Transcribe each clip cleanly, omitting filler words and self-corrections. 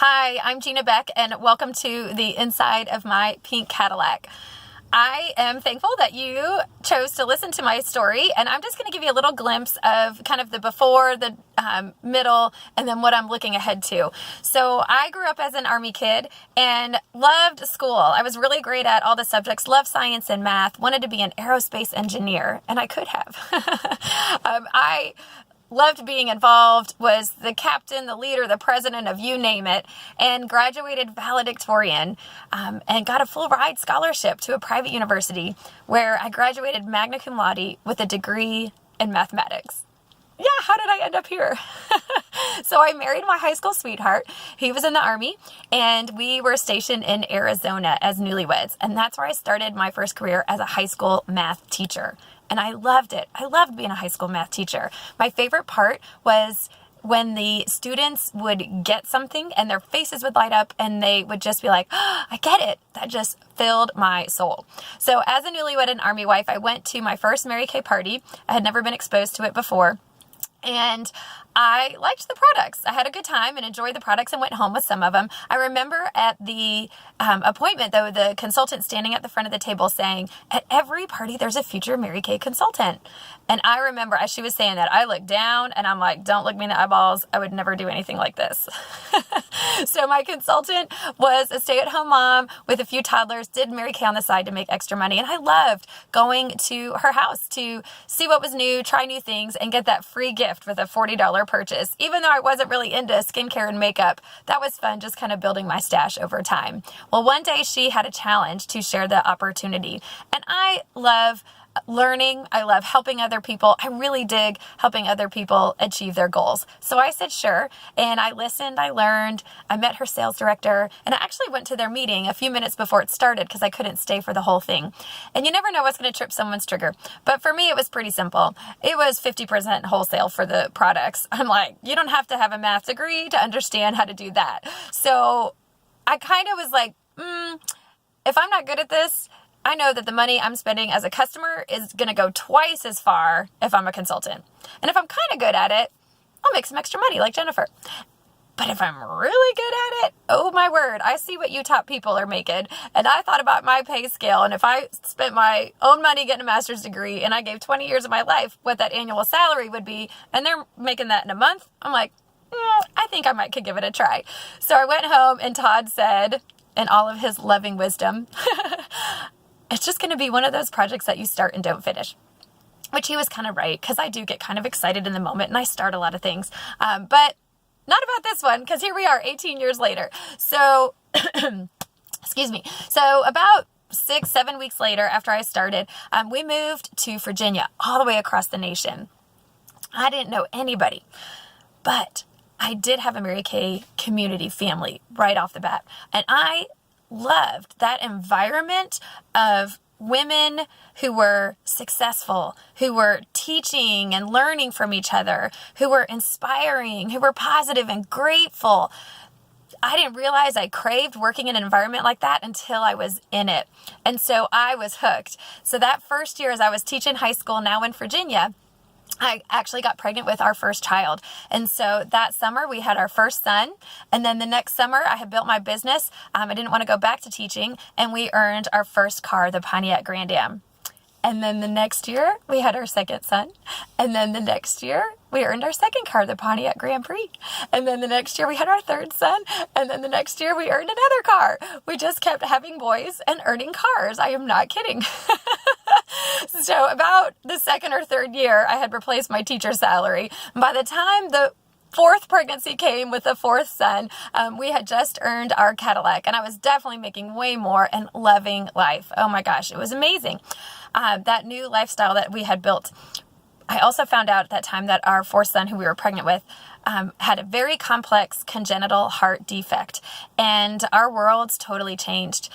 Hi, I'm Gina Beck, and welcome to the inside of my pink Cadillac. I am thankful that you chose to listen to my story, and I'm just going to give you a little glimpse of kind of the before, the middle, and then what I'm looking ahead to. So I grew up as an Army kid and loved school. I was really great at all the subjects, loved science and math, wanted to be an aerospace engineer, and I could have. I loved being involved, was the captain, the leader, the president of you name it, and graduated valedictorian and got a full ride scholarship to a private university where I graduated magna cum laude with a degree in mathematics. Yeah, how did I end up here? So I married my high school sweetheart. He was in the Army, and we were stationed in Arizona as newlyweds. And that's where I started my first career as a high school math teacher. And I loved it. I loved being a high school math teacher. My favorite part was when the students would get something and their faces would light up and they would just be like, oh, I get it. That just filled my soul. So as a newlywed and Army wife, I went to my first Mary Kay party. I had never been exposed to it before. And I liked the products. I had a good time and enjoyed the products and went home with some of them. I remember at the appointment, though, the consultant standing at the front of the table saying, at every party, there's a future Mary Kay consultant. And I remember as she was saying that, I looked down and I'm like, don't look me in the eyeballs. I would never do anything like this. So my consultant was a stay-at-home mom with a few toddlers, did Mary Kay on the side to make extra money. And I loved going to her house to see what was new, try new things, and get that free gift with a $40 purchase. Even though I wasn't really into skincare and makeup, that was fun, just kind of building my stash over time. Well, one day she had a challenge to share the opportunity. And I love learning. I love helping other people. I really dig helping other people achieve their goals. So I said, sure. And I listened, I learned, I met her sales director, and I actually went to their meeting a few minutes before it started because I couldn't stay for the whole thing. And you never know what's going to trip someone's trigger. But for me, it was pretty simple. It was 50% wholesale for the products. I'm like, you don't have to have a math degree to understand how to do that. So I kind of was like, if I'm not good at this, I know that the money I'm spending as a customer is going to go twice as far if I'm a consultant. And if I'm kind of good at it, I'll make some extra money like Jennifer. But if I'm really good at it, oh my word, I see what you top people are making. And I thought about my pay scale. And if I spent my own money getting a master's degree and I gave 20 years of my life, what that annual salary would be, and they're making that in a month, I'm like, I think I could give it a try. So I went home and Todd said, in all of his loving wisdom, it's just going to be one of those projects that you start and don't finish. Which he was kind of right, because I do get kind of excited in the moment and I start a lot of things. But not about this one, because here we are 18 years later. So, excuse me. So about 6-7 weeks later after I started, we moved to Virginia, all the way across the nation. I didn't know anybody, but I did have a Mary Kay community family right off the bat. And I loved that environment of women who were successful, who were teaching and learning from each other, who were inspiring, who were positive and grateful. I didn't realize I craved working in an environment like that until I was in it. And so I was hooked. So that first year as I was teaching high school now in Virginia, I actually got pregnant with our first child. And so that summer we had our first son. And then the next summer I had built my business. I didn't want to go back to teaching. And we earned our first car, the Pontiac Grand Am. And then the next year we had our second son. And then the next year we earned our second car, the Pontiac Grand Prix. And then the next year we had our third son. And then the next year we earned another car. We just kept having boys and earning cars. I am not kidding. So about the second or third year, I had replaced my teacher salary. By the time the fourth pregnancy came with the fourth son, we had just earned our Cadillac, and I was definitely making way more and loving life. Oh my gosh, it was amazing. That new lifestyle that we had built. I also found out at that time that our fourth son, who we were pregnant with, had a very complex congenital heart defect, and our worlds totally changed.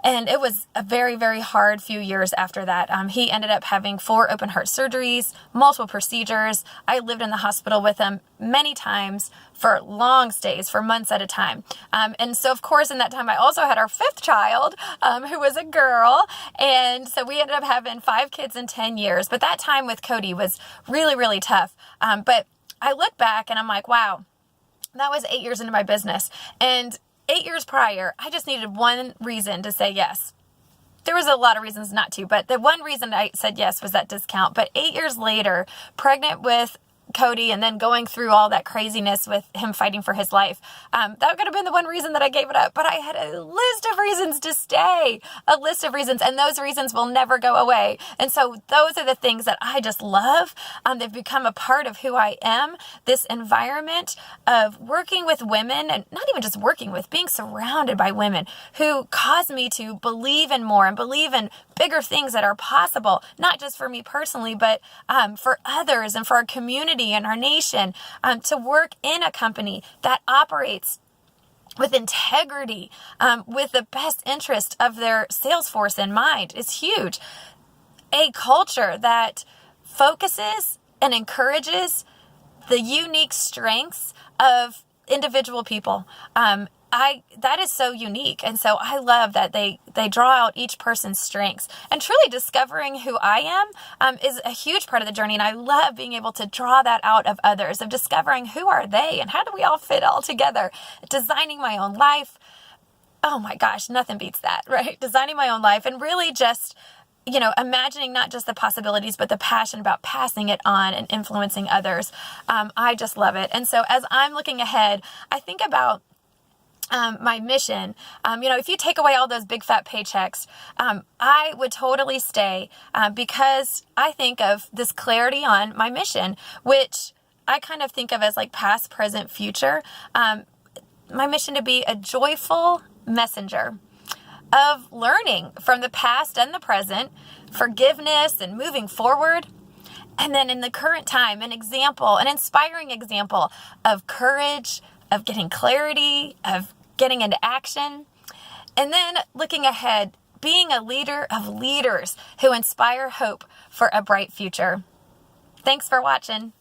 And it was a very, very hard few years after that. He ended up having 4 open heart surgeries, multiple procedures. I lived in the hospital with him many times for long stays, for months at a time. And so, of course, in that time, I also had our 5th child, who was a girl. And so we ended up having 5 kids in 10 years. But that time with Cody was really, really tough. But I look back and I'm like, wow, That was 8 years into my business. And 8 years prior, I just needed one reason to say yes. There was a lot of reasons not to, but the one reason I said yes was that discount. But 8 years later, pregnant with Cody and then going through all that craziness with him fighting for his life, that could have been the one reason that I gave it up. But I had a list of reasons to stay, a list of reasons, and those reasons will never go away. And so those are the things that I just love. They've become a part of who I am. This environment of working with women, and not even just working with, being surrounded by women who cause me to believe in more and believe in bigger things that are possible, not just for me personally, but for others and for our community and our nation, to work in a company that operates with integrity, with the best interest of their sales force in mind is huge. A culture that focuses and encourages the unique strengths of individual people. That is so unique. And so I love that they draw out each person's strengths, and truly discovering who I am is a huge part of the journey. And I love being able to draw that out of others, of discovering who are they and how do we all fit all together. Designing my own life. Oh my gosh, nothing beats that, right? Designing my own life and really just, imagining not just the possibilities, but the passion about passing it on and influencing others. I just love it. And so as I'm looking ahead, I think about my mission. If you take away all those big fat paychecks, I would totally stay because I think of this clarity on my mission, which I kind of think of as like past, present, future. My mission to be a joyful messenger of learning from the past and the present, forgiveness and moving forward. And then in the current time, an inspiring example of courage, of getting clarity, of getting into action. And then looking ahead, being a leader of leaders who inspire hope for a bright future. Thanks for watching.